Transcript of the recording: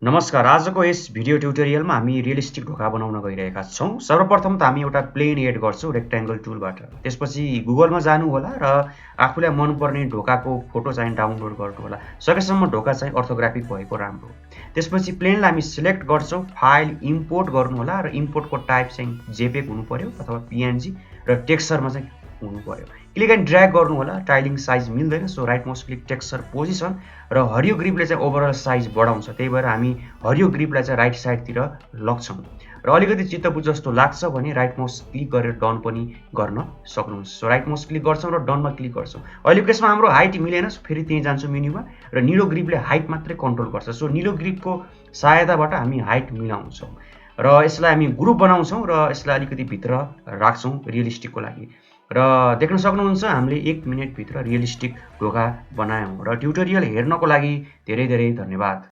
नमस्कार। आजको यस भिडियो ट्युटोरियलमा हामी रियलिस्टिक ढोका बनाउन गइरहेका छौँ। सर्वप्रथम त हामी एउटा प्लेन एड गर्छौँ रेक्ट्याङ्गल टुलबाट। त्यसपछि गुगलमा जानु होला र आफूलाई मनपर्ने ढोकाको फोटो चाहिँ डाउनलोड गर्नु होला। सकेसम्म ढोका चाहिँ अर्थोग्राफिक भएको राम्रो। त्यसपछि प्लेनलाई हामी सिलेक्ट गर्छौँ, फाइल इम्पोर्ट गर्नु होला र इम्पोर्टको टाइप चाहिँ जेपेग हुनु पर्यो अथवा पिएनजी र टेक्सचरमा चाहिँ हुनु पर्यो। क्लिक एन्ड ड्र्याग गर्नु होला। टाइलिङ साइज मिल्दैन, so right most click texture position र हरियो ग्रिपले चाहिँ ओभरअल साइज बढाउँछ। त्यही भएर हामी हरियो ग्रिपलाई चाहिँ राइट साइडतिर लग्छौँ र अलिकति चित्तबुझ जस्तो लाग्छ भने राइट मोस्ट क्लिक गरेर डन पनि गर्न सक्नुहुन्छ। सो राइट मोस्ट क्लिक गर्छौँ र डनमा क्लिक गर्छौँ। अहिले केसमा हाम्रो हाइट मिलेन, फेरि त्यहीँ जान्छौँ मेन्युमा र निलो ग्रिपले हाइट मात्रै कन्ट्रोल गर्छ। सो निलो ग्रिपको सहायताबाट हामी हाइट मिलाउँछौँ र यसलाई हामी ग्रुप बनाउँछौँ र यसलाई अलिकति भित्र राख्छौँ रियलिस्टिकको लागि। र देख्न सक्नुहुन्छ हामीले 1 मिनेटभित्र रियलिस्टिक ढोका बनायौँ र ट्युटोरियल हेर्नको लागि धेरै धेरै धन्यवाद।